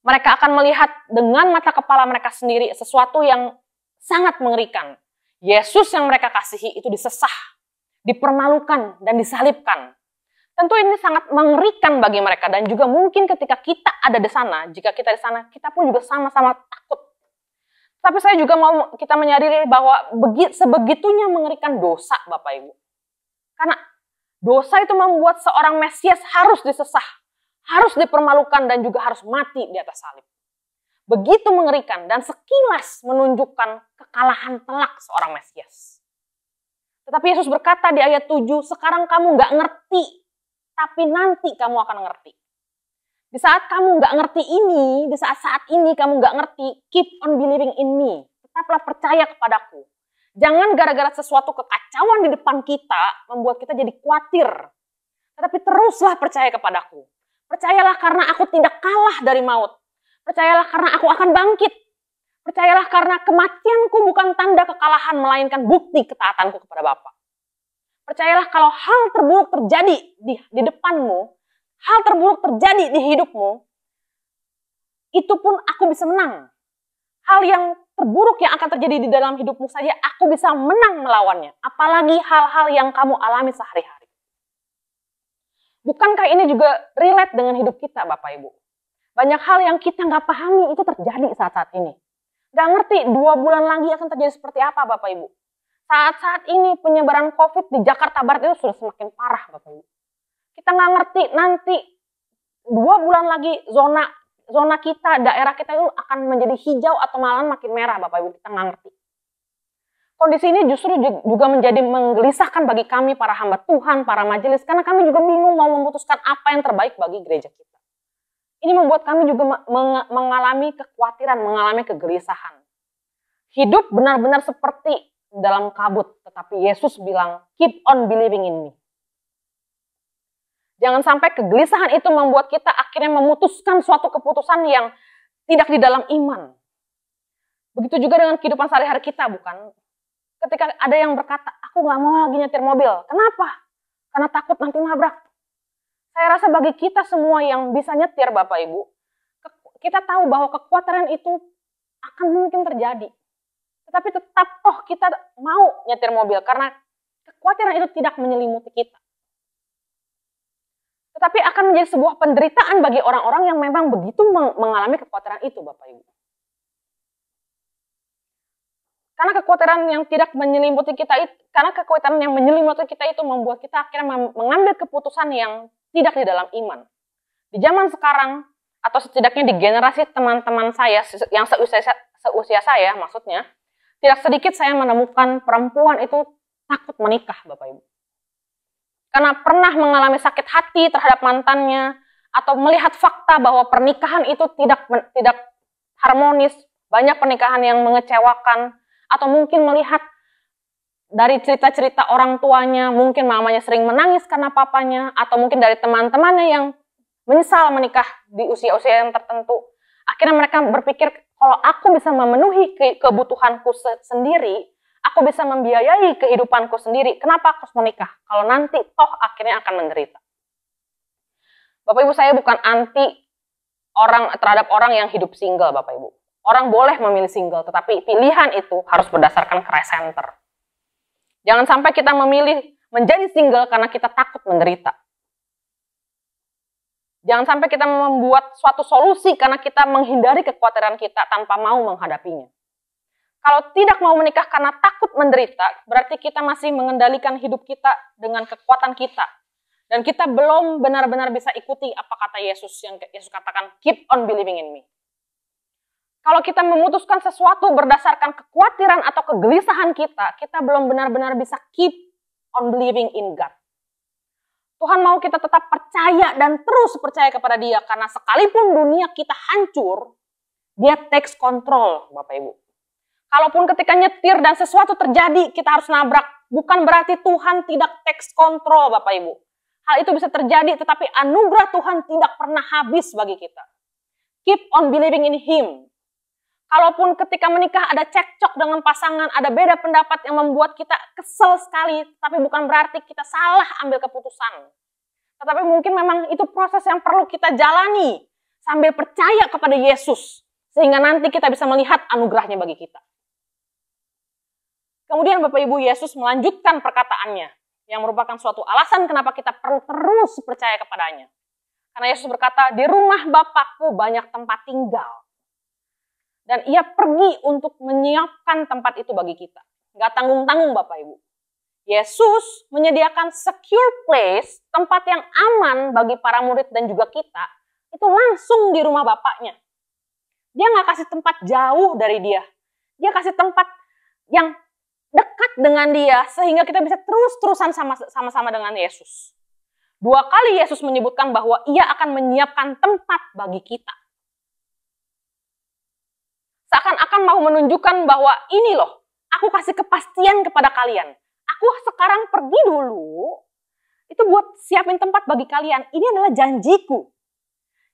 Mereka akan melihat dengan mata kepala mereka sendiri sesuatu yang sangat mengerikan. Yesus yang mereka kasihi itu disesah, dipermalukan, dan disalibkan. Tentu ini sangat mengerikan bagi mereka, dan juga mungkin ketika kita ada di sana, jika kita di sana, kita pun juga sama-sama takut. Tapi saya juga mau kita menyadari bahwa sebegitunya mengerikan dosa, Bapak Ibu. Karena dosa itu membuat seorang Mesias harus disesah, harus dipermalukan, dan juga harus mati di atas salib. Begitu mengerikan dan sekilas menunjukkan kekalahan telak seorang Mesias. Tetapi Yesus berkata di ayat 7, sekarang kamu gak ngerti, tapi nanti kamu akan ngerti. Di saat kamu gak ngerti ini, di saat ini kamu gak ngerti, keep on believing in me. Tetaplah percaya kepadaku. Jangan gara-gara sesuatu kekacauan di depan kita membuat kita jadi khawatir. Tetapi teruslah percaya kepadaku. Percayalah karena aku tidak kalah dari maut. Percayalah karena aku akan bangkit. Percayalah karena kematianku bukan tanda kekalahan, melainkan bukti ketaatanku kepada Bapa. Percayalah kalau hal terburuk terjadi di depanmu, hal terburuk terjadi di hidupmu, itu pun aku bisa menang. Hal yang terburuk yang akan terjadi di dalam hidupmu saja, aku bisa menang melawannya. Apalagi hal-hal yang kamu alami sehari-hari. Bukankah ini juga relate dengan hidup kita, Bapak Ibu? Banyak hal yang kita nggak pahami itu terjadi saat-saat ini. Nggak ngerti 2 bulan lagi akan terjadi seperti apa, Bapak Ibu. Saat-saat ini penyebaran COVID di Jakarta Barat itu sudah semakin parah, Bapak Ibu. Kita nggak ngerti nanti 2 bulan lagi zona kita, daerah kita itu akan menjadi hijau atau malah makin merah, Bapak Ibu. Kita nggak ngerti. Kondisi ini justru juga menjadi menggelisahkan bagi kami para hamba Tuhan, para majelis, karena kami juga bingung mau memutuskan apa yang terbaik bagi gereja kita. Ini membuat kami juga mengalami kekhawatiran, mengalami kegelisahan. Hidup benar-benar seperti dalam kabut, tetapi Yesus bilang, keep on believing in me. Jangan sampai kegelisahan itu membuat kita akhirnya memutuskan suatu keputusan yang tidak di dalam iman. Begitu juga dengan kehidupan sehari-hari kita, bukan? Ketika ada yang berkata, aku gak mau lagi nyetir mobil. Kenapa? Karena takut nanti nabrak. Saya rasa bagi kita semua yang bisa nyetir, Bapak Ibu, kita tahu bahwa kekhawatiran itu akan mungkin terjadi. Tetapi tetap kita mau nyetir mobil karena kekhawatiran itu tidak menyelimuti kita. Tetapi akan menjadi sebuah penderitaan bagi orang-orang yang memang begitu mengalami kekhawatiran itu, Bapak Ibu. Karena kekhawatiran yang tidak menyelimuti kita itu, karena kekhawatiran yang menyelimuti kita itu membuat kita akhirnya mengambil keputusan yang tidak di dalam iman. Di zaman sekarang, atau setidaknya di generasi teman-teman saya yang seusia saya, maksudnya, tidak sedikit saya menemukan perempuan itu takut menikah, Bapak Ibu. Karena pernah mengalami sakit hati terhadap mantannya, atau melihat fakta bahwa pernikahan itu tidak harmonis, banyak pernikahan yang mengecewakan, atau mungkin melihat dari cerita-cerita orang tuanya, mungkin mamanya sering menangis karena papanya, atau mungkin dari teman-temannya yang menyesal menikah di usia-usia yang tertentu. Akhirnya mereka berpikir, kalau aku bisa memenuhi kebutuhanku sendiri, aku bisa membiayai kehidupanku sendiri, kenapa aku harus menikah? Kalau nanti toh akhirnya akan menderita. Bapak Ibu, saya bukan anti terhadap orang yang hidup single, Bapak Ibu. Orang boleh memilih single, tetapi pilihan itu harus berdasarkan Christ Center. Jangan sampai kita memilih menjadi single karena kita takut menderita. Jangan sampai kita membuat suatu solusi karena kita menghindari kekhawatiran kita tanpa mau menghadapinya. Kalau tidak mau menikah karena takut menderita, berarti kita masih mengendalikan hidup kita dengan kekuatan kita. Dan kita belum benar-benar bisa ikuti apa kata Yesus yang Yesus katakan, keep on believing in me. Kalau kita memutuskan sesuatu berdasarkan kekhawatiran atau kegelisahan kita belum benar-benar bisa keep on believing in God. Tuhan mau kita tetap percaya dan terus percaya kepada Dia, karena sekalipun dunia kita hancur, Dia takes control, Bapak Ibu. Kalaupun ketika nyetir dan sesuatu terjadi, kita harus nabrak, bukan berarti Tuhan tidak takes control, Bapak Ibu. Hal itu bisa terjadi, tetapi anugerah Tuhan tidak pernah habis bagi kita. Keep on believing in Him. Kalaupun ketika menikah ada cekcok dengan pasangan, ada beda pendapat yang membuat kita kesel sekali, tapi bukan berarti kita salah ambil keputusan. Tetapi mungkin memang itu proses yang perlu kita jalani sambil percaya kepada Yesus, sehingga nanti kita bisa melihat anugerahnya bagi kita. Kemudian Bapak Ibu, Yesus melanjutkan perkataannya, yang merupakan suatu alasan kenapa kita perlu terus percaya kepadanya. Karena Yesus berkata, di rumah Bapakku banyak tempat tinggal. Dan ia pergi untuk menyiapkan tempat itu bagi kita. Gak tanggung-tanggung Bapak Ibu. Yesus menyediakan secure place, tempat yang aman bagi para murid dan juga kita, itu langsung di rumah Bapaknya. Dia gak kasih tempat jauh dari dia. Dia kasih tempat yang dekat dengan dia, sehingga kita bisa terus-terusan sama-sama dengan Yesus. 2 kali Yesus menyebutkan bahwa ia akan menyiapkan tempat bagi kita. Seakan-akan mau menunjukkan bahwa ini loh, aku kasih kepastian kepada kalian. Aku sekarang pergi dulu, itu buat siapin tempat bagi kalian. Ini adalah janjiku.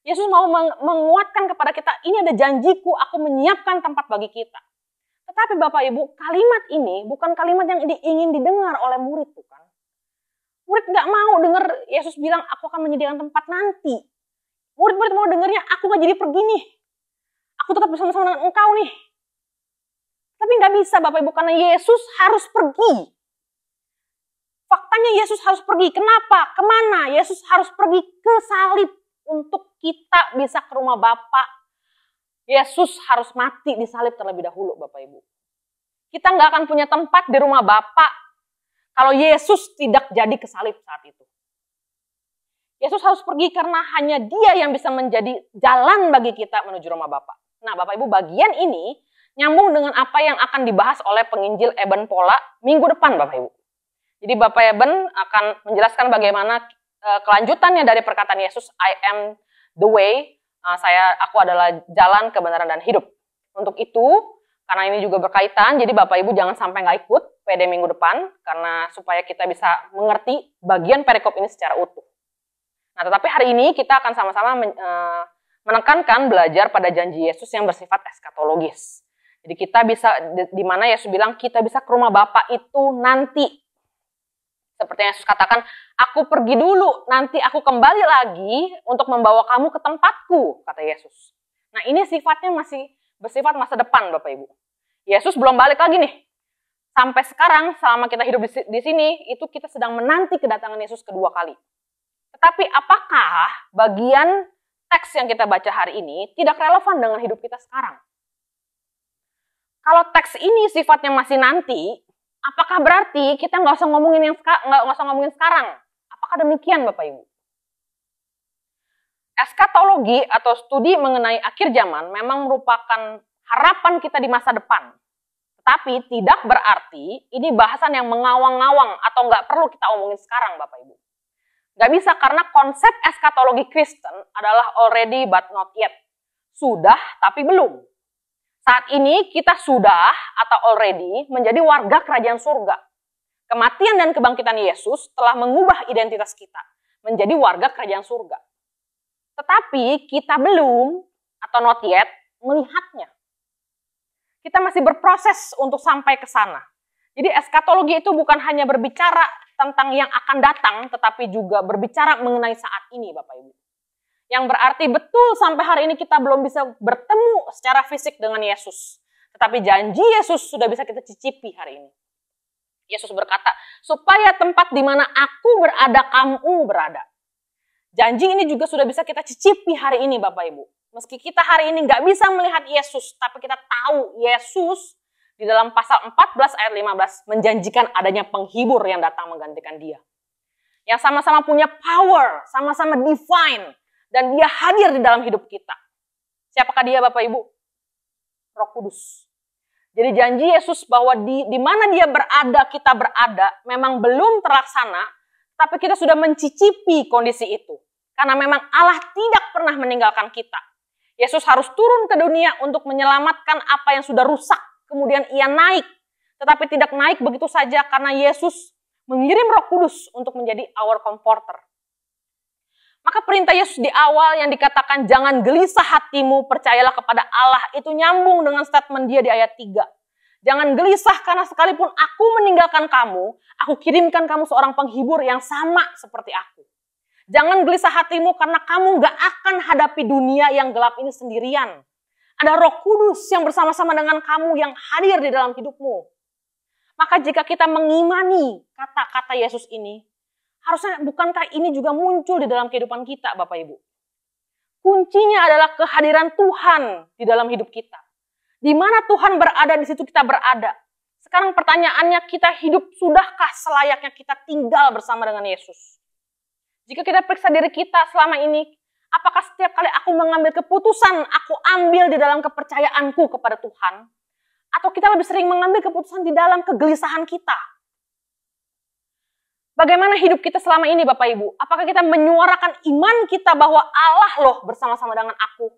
Yesus mau menguatkan kepada kita, ini ada janjiku, aku menyiapkan tempat bagi kita. Tetapi Bapak Ibu, kalimat ini bukan kalimat yang ingin didengar oleh murid, bukan? Murid gak mau dengar Yesus bilang, aku akan menyediakan tempat nanti. Murid-murid mau dengarnya, aku gak jadi pergi nih. Aku tetap bersama-sama dengan engkau nih. Tapi gak bisa Bapak Ibu, karena Yesus harus pergi. Faktanya Yesus harus pergi. Kenapa? Kemana? Yesus harus pergi ke salib untuk kita bisa ke rumah Bapa. Yesus harus mati di salib terlebih dahulu Bapak Ibu. Kita gak akan punya tempat di rumah Bapa kalau Yesus tidak jadi ke salib saat itu. Yesus harus pergi karena hanya Dia yang bisa menjadi jalan bagi kita menuju rumah Bapa. Nah Bapak Ibu, bagian ini nyambung dengan apa yang akan dibahas oleh penginjil Eben Pola minggu depan Bapak Ibu. Jadi Bapak Eben akan menjelaskan bagaimana kelanjutannya dari perkataan Yesus, I am the way, aku adalah jalan, kebenaran, dan hidup. Untuk itu, karena ini juga berkaitan, jadi Bapak Ibu jangan sampai nggak ikut PD minggu depan, karena supaya kita bisa mengerti bagian perikop ini secara utuh. Nah, tetapi hari ini kita akan sama-sama menekankan belajar pada janji Yesus yang bersifat eskatologis. Jadi kita bisa, di mana Yesus bilang kita bisa ke rumah Bapa itu nanti. Seperti yang Yesus katakan, aku pergi dulu, nanti aku kembali lagi untuk membawa kamu ke tempatku, kata Yesus. Nah ini sifatnya masih bersifat masa depan Bapak Ibu. Yesus belum balik lagi nih. Sampai sekarang, selama kita hidup di sini, itu kita sedang menanti kedatangan Yesus kedua kali. Tetapi apakah bagian teks yang kita baca hari ini tidak relevan dengan hidup kita sekarang? Kalau teks ini sifatnya masih nanti, apakah berarti kita nggak usah ngomongin sekarang? Apakah demikian Bapak Ibu? Eskatologi atau studi mengenai akhir zaman memang merupakan harapan kita di masa depan. Tetapi tidak berarti ini bahasan yang mengawang-awang atau nggak perlu kita omongin sekarang Bapak Ibu. Nggak bisa, karena konsep eskatologi Kristen adalah already but not yet. Sudah tapi belum. Saat ini kita sudah atau already menjadi warga kerajaan surga. Kematian dan kebangkitan Yesus telah mengubah identitas kita menjadi warga kerajaan surga. Tetapi kita belum atau not yet melihatnya. Kita masih berproses untuk sampai ke sana. Jadi eskatologi itu bukan hanya berbicara tentang yang akan datang, tetapi juga berbicara mengenai saat ini Bapak Ibu. Yang berarti betul sampai hari ini kita belum bisa bertemu secara fisik dengan Yesus. Tetapi janji Yesus sudah bisa kita cicipi hari ini. Yesus berkata, supaya tempat di mana aku berada, kamu berada. Janji ini juga sudah bisa kita cicipi hari ini Bapak Ibu. Meski kita hari ini nggak bisa melihat Yesus, tapi kita tahu Yesus di dalam pasal 14 ayat 15 menjanjikan adanya penghibur yang datang menggantikan dia. Yang sama-sama punya power, sama-sama divine, dan dia hadir di dalam hidup kita. Siapakah dia Bapak Ibu? Roh Kudus. Jadi janji Yesus bahwa di mana dia berada, kita berada, memang belum terlaksana, tapi kita sudah mencicipi kondisi itu. Karena memang Allah tidak pernah meninggalkan kita. Yesus harus turun ke dunia untuk menyelamatkan apa yang sudah rusak. Kemudian ia naik, tetapi tidak naik begitu saja karena Yesus mengirim Roh Kudus untuk menjadi our comforter. Maka perintah Yesus di awal yang dikatakan jangan gelisah hatimu, percayalah kepada Allah, itu nyambung dengan statement dia di ayat 3. Jangan gelisah karena sekalipun aku meninggalkan kamu, aku kirimkan kamu seorang penghibur yang sama seperti aku. Jangan gelisah hatimu karena kamu gak akan hadapi dunia yang gelap ini sendirian. Ada Roh Kudus yang bersama-sama dengan kamu yang hadir di dalam hidupmu. Maka jika kita mengimani kata-kata Yesus ini, harusnya bukankah ini juga muncul di dalam kehidupan kita, Bapak Ibu? Kuncinya adalah kehadiran Tuhan di dalam hidup kita. Di mana Tuhan berada, di situ kita berada. Sekarang pertanyaannya, kita hidup sudahkah selayaknya kita tinggal bersama dengan Yesus? Jika kita periksa diri kita selama ini, apakah setiap kali aku mengambil keputusan, aku ambil di dalam kepercayaanku kepada Tuhan? Atau kita lebih sering mengambil keputusan di dalam kegelisahan kita? Bagaimana hidup kita selama ini, Bapak Ibu? Apakah kita menyuarakan iman kita bahwa Allah loh bersama-sama dengan aku?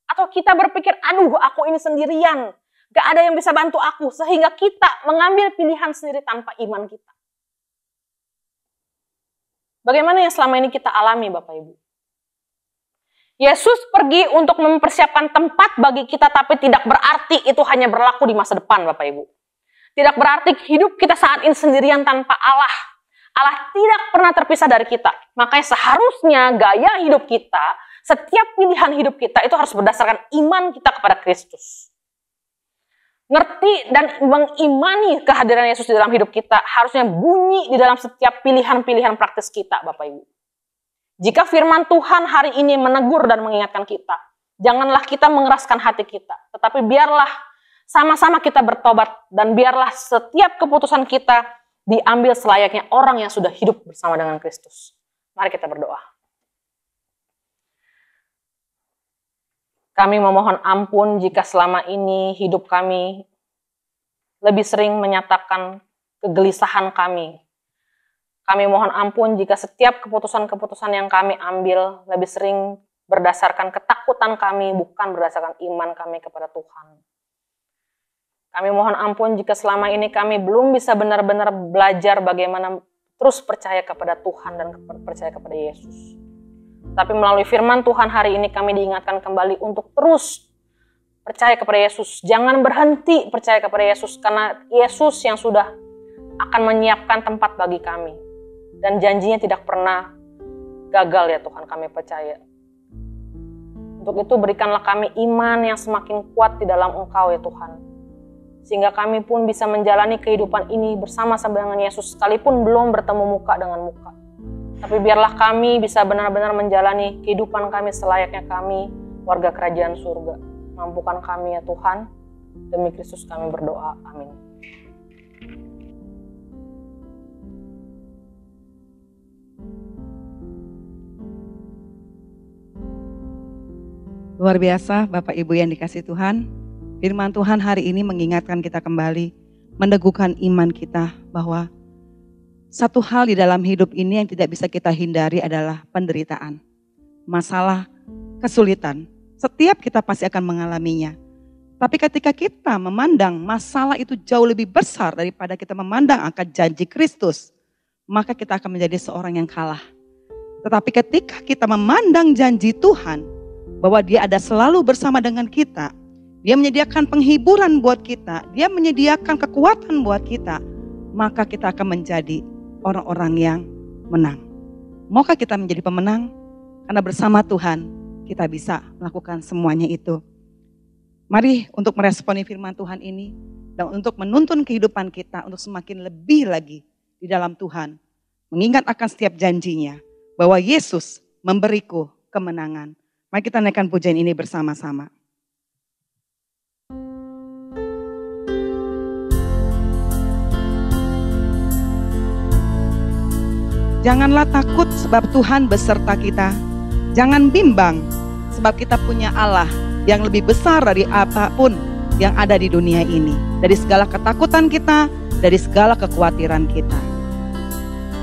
Atau kita berpikir, aduh aku ini sendirian, gak ada yang bisa bantu aku, sehingga kita mengambil pilihan sendiri tanpa iman kita. Bagaimana yang selama ini kita alami, Bapak Ibu? Yesus pergi untuk mempersiapkan tempat bagi kita, tapi tidak berarti itu hanya berlaku di masa depan, Bapak Ibu. Tidak berarti hidup kita saat ini sendirian tanpa Allah. Allah tidak pernah terpisah dari kita. Makanya seharusnya gaya hidup kita, setiap pilihan hidup kita itu harus berdasarkan iman kita kepada Kristus. Ngerti dan mengimani kehadiran Yesus di dalam hidup kita harusnya bunyi di dalam setiap pilihan-pilihan praktis kita, Bapak Ibu. Jika firman Tuhan hari ini menegur dan mengingatkan kita, janganlah kita mengeraskan hati kita, tetapi biarlah sama-sama kita bertobat dan biarlah setiap keputusan kita diambil selayaknya orang yang sudah hidup bersama dengan Kristus. Mari kita berdoa. Kami memohon ampun jika selama ini hidup kami lebih sering menyatakan kegelisahan kami. Kami mohon ampun jika setiap keputusan-keputusan yang kami ambil lebih sering berdasarkan ketakutan kami, bukan berdasarkan iman kami kepada Tuhan. Kami mohon ampun jika selama ini kami belum bisa benar-benar belajar bagaimana terus percaya kepada Tuhan dan percaya kepada Yesus. Tapi melalui firman Tuhan hari ini kami diingatkan kembali untuk terus percaya kepada Yesus. Jangan berhenti percaya kepada Yesus, karena Yesus yang sudah akan menyiapkan tempat bagi kami. Dan janjinya tidak pernah gagal ya Tuhan, kami percaya. Untuk itu berikanlah kami iman yang semakin kuat di dalam Engkau ya Tuhan. Sehingga kami pun bisa menjalani kehidupan ini bersama-sama dengan Yesus, sekalipun belum bertemu muka dengan muka. Tapi biarlah kami bisa benar-benar menjalani kehidupan kami selayaknya kami, warga kerajaan surga. Mampukan kami ya Tuhan, demi Kristus kami berdoa, amin. Luar biasa Bapak Ibu yang dikasihi Tuhan, firman Tuhan hari ini mengingatkan kita kembali, meneguhkan iman kita bahwa satu hal di dalam hidup ini yang tidak bisa kita hindari adalah penderitaan, masalah, kesulitan. Setiap kita pasti akan mengalaminya. Tapi ketika kita memandang masalah itu jauh lebih besar daripada kita memandang akan janji Kristus, maka kita akan menjadi seorang yang kalah. Tetapi ketika kita memandang janji Tuhan, bahwa Dia ada selalu bersama dengan kita, Dia menyediakan penghiburan buat kita, Dia menyediakan kekuatan buat kita, maka kita akan menjadi orang-orang yang menang. Maukah kita menjadi pemenang? Karena bersama Tuhan kita bisa melakukan semuanya itu. Mari untuk meresponi firman Tuhan ini dan untuk menuntun kehidupan kita untuk semakin lebih lagi di dalam Tuhan. Mengingat akan setiap janjinya bahwa Yesus memberiku kemenangan. Mari kita naikkan pujian ini bersama-sama. Janganlah takut sebab Tuhan beserta kita. Jangan bimbang sebab kita punya Allah yang lebih besar dari apapun yang ada di dunia ini. Dari segala ketakutan kita, dari segala kekhawatiran kita.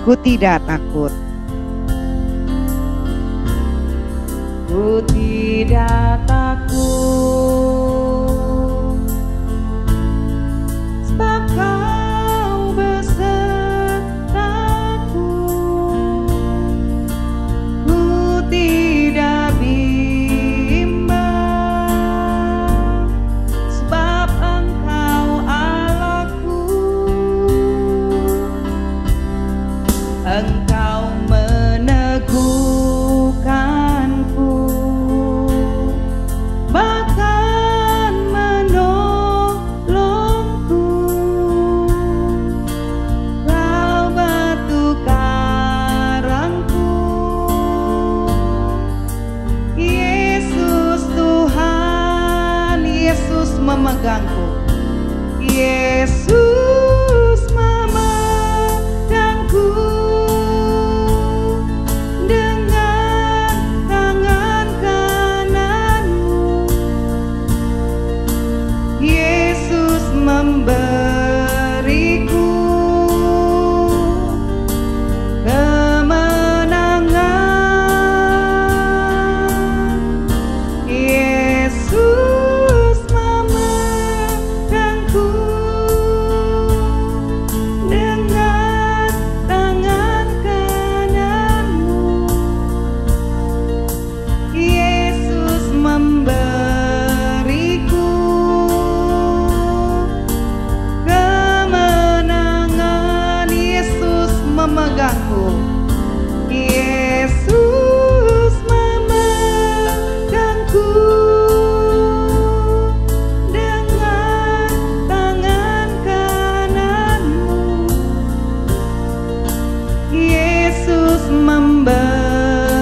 Ku tidak takut. Ku tidak takut sebab Kau besertaku. Ku memegangku. Yesus memegangku dengan tangan kananmu. Yesus memberiku kemenangan. Yesus memegangku dengan tangan kananmu. Yesus memberiku kemenangan. Yesus memegangku. Yesus memegangku dengan tangan kananmu. Yesus memberiku kemenangan.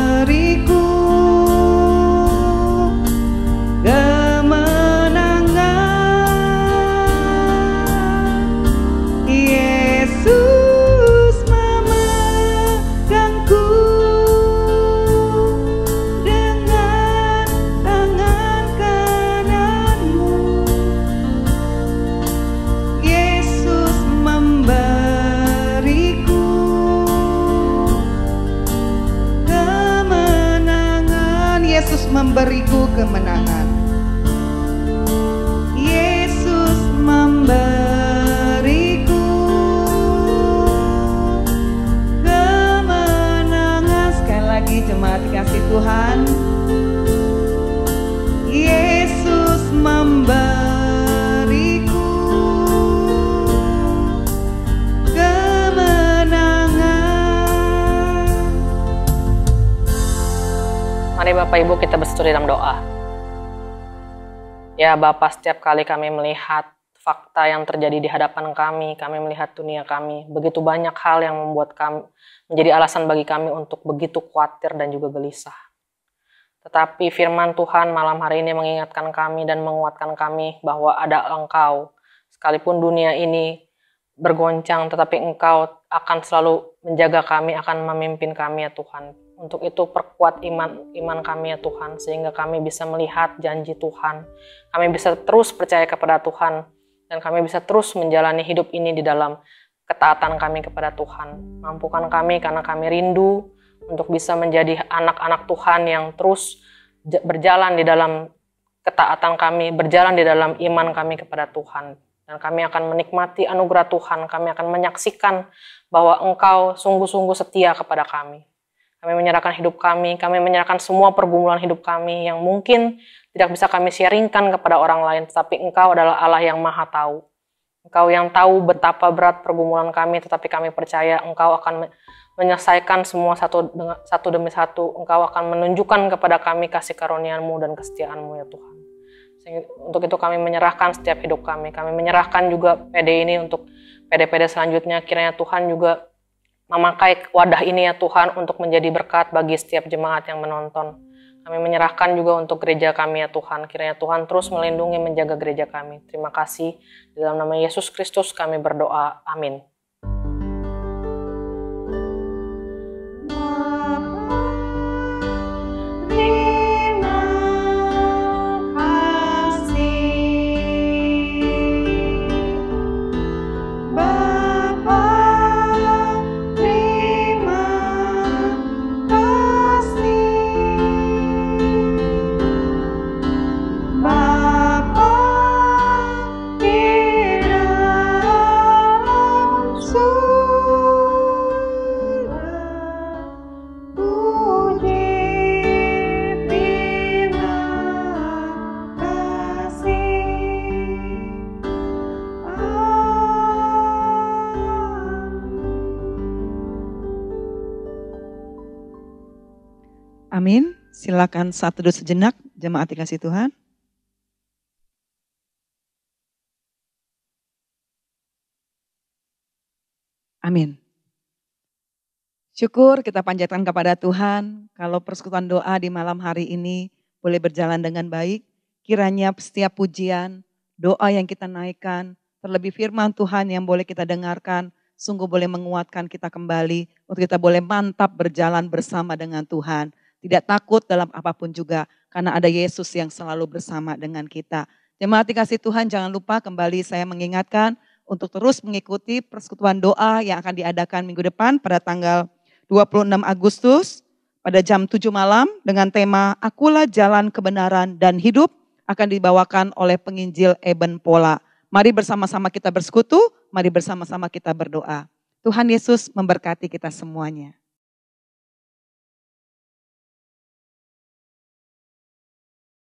Yesus memegangku dengan tangan kananmu. Yesus memberiku kemenangan. Yesus memberiku kemenangan. Yesus memberiku kemenangan. Sekali lagi jemaat dikasih Tuhan. Yesus memberiku kemenangan. Mari Bapak Ibu kita bersatu dalam doa. Ya Bapa, setiap kali kami melihat fakta yang terjadi di hadapan kami melihat dunia kami, begitu banyak hal yang membuat kami menjadi alasan bagi kami untuk begitu khawatir dan juga gelisah. Tetapi firman Tuhan malam hari ini mengingatkan kami dan menguatkan kami bahwa ada Engkau. Sekalipun dunia ini bergoncang, tetapi Engkau akan selalu menjaga kami, akan memimpin kami ya Tuhan. Untuk itu perkuat iman kami ya Tuhan, sehingga kami bisa melihat janji Tuhan. Kami bisa terus percaya kepada Tuhan, dan kami bisa terus menjalani hidup ini di dalam ketaatan kami kepada Tuhan. Mampukan kami karena kami rindu untuk bisa menjadi anak-anak Tuhan yang terus berjalan di dalam ketaatan kami, berjalan di dalam iman kami kepada Tuhan. Dan kami akan menikmati anugerah Tuhan, kami akan menyaksikan bahwa Engkau sungguh-sungguh setia kepada kami. Kami menyerahkan hidup kami menyerahkan semua pergumulan hidup kami yang mungkin tidak bisa kami sharingkan kepada orang lain, tetapi Engkau adalah Allah yang Maha Tahu. Engkau yang tahu betapa berat pergumulan kami, tetapi kami percaya Engkau akan menyelesaikan semua satu demi satu. Engkau akan menunjukkan kepada kami kasih karunia-Mu dan kesetiaan-Mu ya Tuhan. Untuk itu kami menyerahkan setiap hidup kami menyerahkan juga PD ini untuk PD-PD selanjutnya. Kiranya Tuhan juga memakai wadah ini ya Tuhan untuk menjadi berkat bagi setiap jemaat yang menonton. Kami menyerahkan juga untuk gereja kami ya Tuhan. Kiranya Tuhan terus melindungi menjaga gereja kami. Terima kasih. Di dalam nama Yesus Kristus kami berdoa. Amin. Amin. Silakan saat teduh sejenak, jemaat dikasih Tuhan. Amin. Syukur kita panjatkan kepada Tuhan, kalau persekutuan doa di malam hari ini boleh berjalan dengan baik. Kiranya setiap pujian, doa yang kita naikkan, terlebih firman Tuhan yang boleh kita dengarkan, sungguh boleh menguatkan kita kembali, untuk kita boleh mantap berjalan bersama dengan Tuhan. Tidak takut dalam apapun juga, karena ada Yesus yang selalu bersama dengan kita. Jemaat dikasih Tuhan, jangan lupa kembali saya mengingatkan untuk terus mengikuti persekutuan doa yang akan diadakan minggu depan pada tanggal 26 Agustus pada jam 7 malam dengan tema Akulah Jalan Kebenaran dan Hidup, akan dibawakan oleh penginjil Eben Pola. Mari bersama-sama kita bersekutu, mari bersama-sama kita berdoa. Tuhan Yesus memberkati kita semuanya.